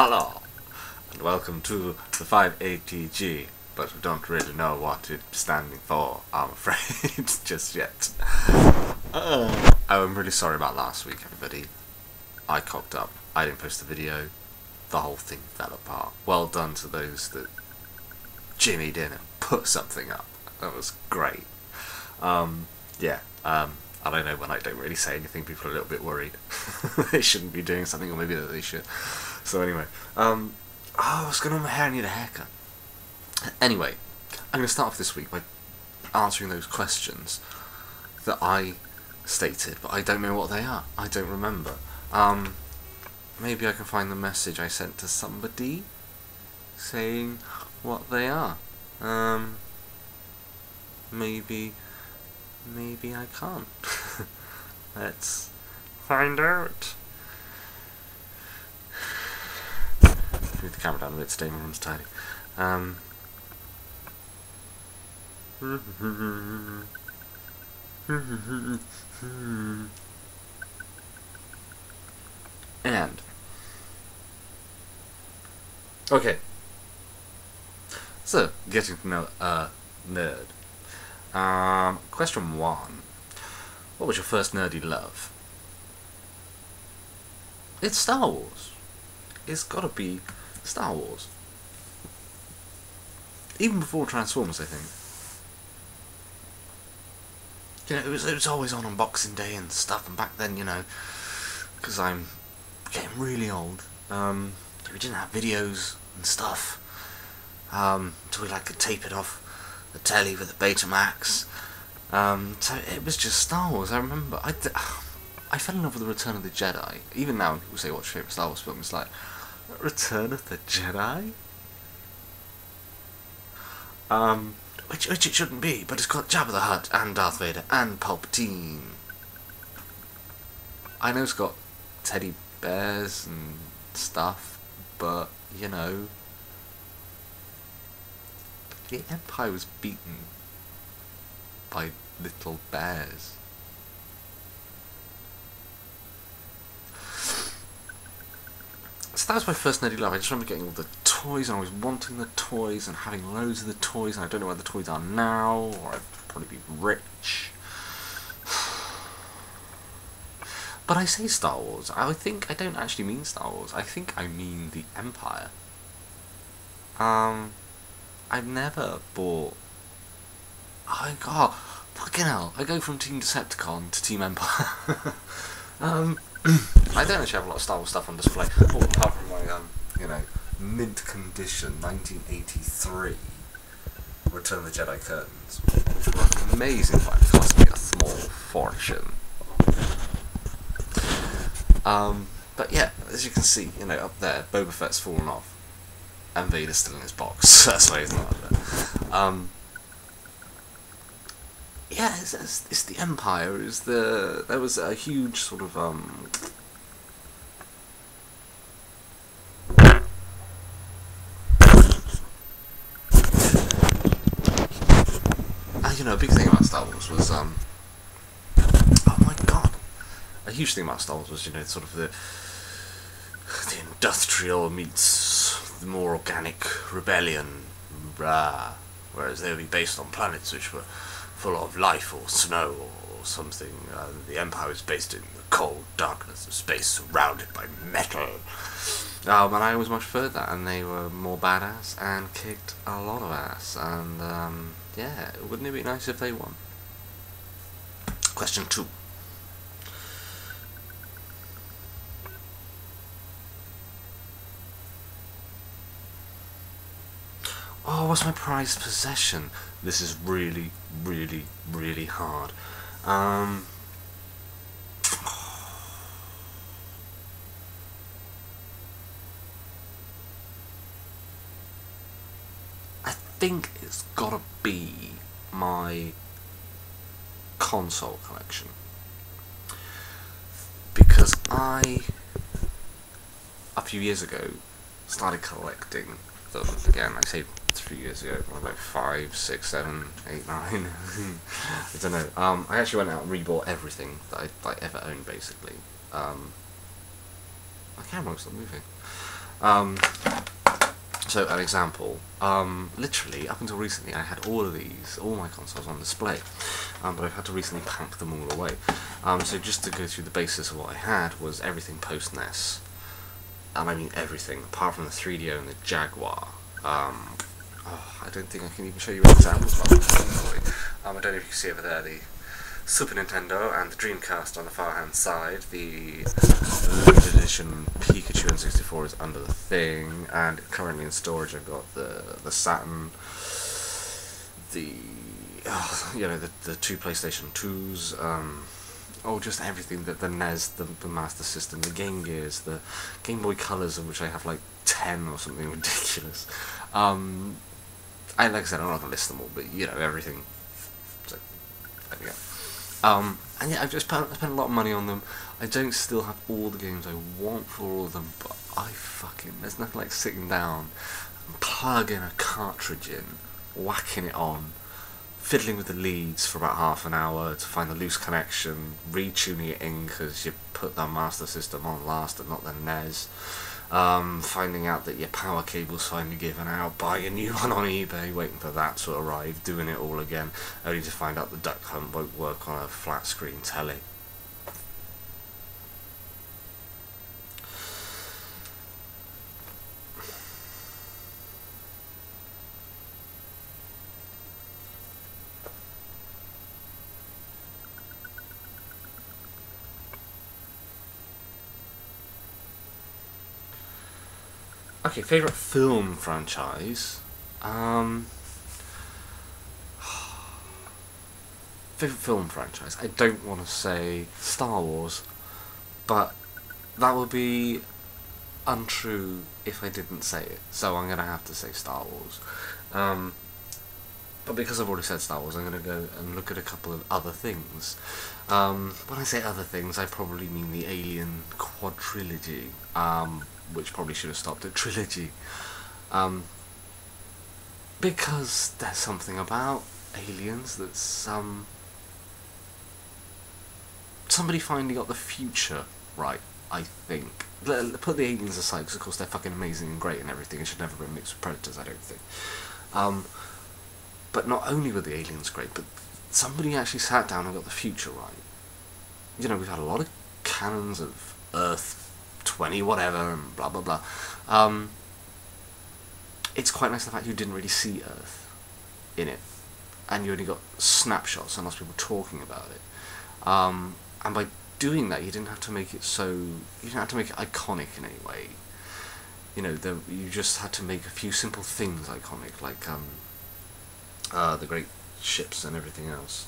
Hello, and welcome to the 5ATG, but we don't really know what it's standing for, I'm afraid, just yet. I'm really sorry about last week, everybody. I cocked up, I didn't post the video, the whole thing fell apart. Well done to those that jimmied in and put something up. That was great. I don't know, when I don't really say anything, people are a little bit worried. They shouldn't be doing something, or maybe that they should. So anyway, what's going on with my hair? I need a haircut. Anyway, I'm going to start off this week by answering those questions that I stated, but I don't know what they are. I don't remember. Maybe I can find the message I sent to somebody saying what they are. Maybe I can't. Let's find out. Move the camera down a bit, stay my room's tidy. And okay, so getting to know a nerd. Question 1. What was your first nerdy love? It's Star Wars. It's gotta be Star Wars. Even before Transformers, I think. You know, it was always on Boxing Day and stuff, and back then, you know, because I'm getting really old, we didn't have videos and stuff, so we could tape it off the telly with the Betamax. So it was just Star Wars. I remember I fell in love with the Return of the Jedi. Even now, when people say what's your favourite Star Wars film, it's like Return of the Jedi. Which it shouldn't be, but it's got Jabba the Hutt and Darth Vader and Palpatine. I know it's got teddy bears and stuff, but you know, the Empire was beaten by little bears. So that was my first nerdy love. I just remember getting all the toys, and I was wanting the toys and having loads of the toys, and I don't know where the toys are now, or I'd probably be rich. But I say Star Wars. I think I don't actually mean Star Wars. I think I mean the Empire. I've never bought... Oh god, fucking hell. I go from Team Decepticon to Team Empire. I don't actually have a lot of Star Wars stuff on display. Oh, apart from my, you know, mint condition 1983 Return of the Jedi curtains, which were amazing, but it cost me a small fortune. But yeah, as you can see, you know, up there, Boba Fett's fallen off, and Vader's still in his box. That's why he's not up there. Yeah, it's the Empire. There was a huge sort of you know, a big thing about Star Wars was oh my god, a huge thing about Star Wars was, you know, sort of the industrial meets the more organic rebellion, whereas they would be based on planets which were full of life or snow or something. The Empire was based in the cold darkness of space, surrounded by metal. And I always much preferred that, and they were more badass and kicked a lot of ass. And yeah, wouldn't it be nice if they won? Question 2. Oh, what's my prized possession? This is really, really, really hard. I think it's gotta be my console collection. Because I, a few years ago, started collecting them again. I say 3 years ago, about 5, 6, 7, 8, 9. I don't know. I actually went out and rebought everything that I ever owned, basically. My camera looks like moving. Um, so an example, literally up until recently I had all my consoles on display, but I've had to recently pack them all away. So just to go through the basis of what I had was everything post-NES, and I mean everything, apart from the 3DO and the Jaguar. I don't think I can even show you examples of it. I don't know if you can see over there the Super Nintendo and the Dreamcast on the far hand side. The limited edition Pikachu N64 is under the thing, and currently in storage I've got the Saturn, the two PlayStation 2s, just everything, the NES, the Master System, the Game Gears, the Game Boy Colors, of which I have like 10 or something ridiculous. Like I said, I'm not going to list them all, but everything. So, there we go. And yeah, I've just spent a lot of money on them. I don't still have all the games I want for all of them, but there's nothing like sitting down and plugging a cartridge in, whacking it on, fiddling with the leads for about half an hour to find the loose connection, retuning it in because you put the Master System on last and not the NES, finding out that your power cable's finally given out, buying a new one on eBay, waiting for that to arrive, doing it all again, only to find out the Duck Hunt won't work on a flat screen telly. Okay, favourite film franchise. Favourite film franchise. I don't want to say Star Wars, but that would be untrue if I didn't say it. So I'm going to have to say Star Wars. But because I've already said Star Wars, I'm going to go and look at a couple of other things. When I say other things, I probably mean the Alien quadrilogy. Which probably should have stopped at trilogy, because there's something about aliens that's somebody finally got the future right. I think, put the aliens aside because of course they're fucking amazing and great and everything, and should never be mixed with predators, I don't think. But not only were the aliens great, but somebody actually sat down and got the future right. We've had a lot of canons of Earth 20 whatever and blah blah blah. It's quite nice the fact you didn't really see Earth in it, and you only got snapshots and lots of people talking about it. And by doing that, you didn't have to make it iconic in any way. You just had to make a few simple things iconic, like the great ships and everything else.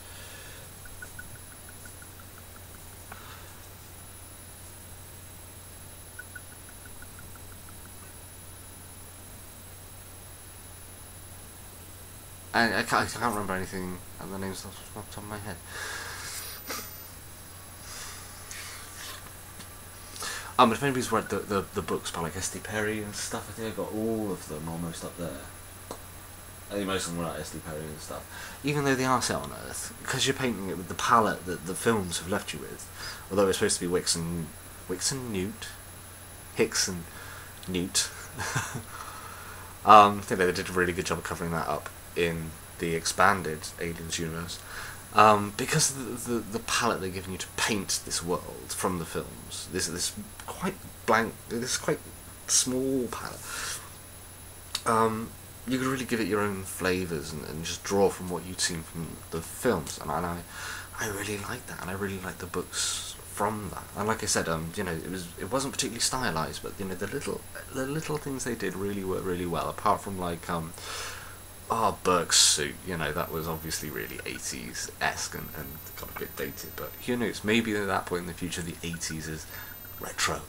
I can't remember anything and the names off the top of my head. But if anybody's read the books by like S.D. Perry and stuff, I think I got all of them almost up there. I think most of them were like S.D. Perry and stuff. Even though they are set on Earth, because you're painting it with the palette that the films have left you with, although it's supposed to be Hicks and Newt. I think they did a really good job of covering that up in the expanded Aliens universe, because the palette they're giving you to paint this world from the films, this quite blank, this quite small palette, you could really give it your own flavours and just draw from what you'd seen from the films, and I really like that, and I really like the books from that. And like I said, it wasn't particularly stylized, but the little things they did really worked really well. Apart from like Burke's suit, that was obviously really 80s-esque and got a bit dated. But who knows? Maybe at that point in the future, the 80s is retro.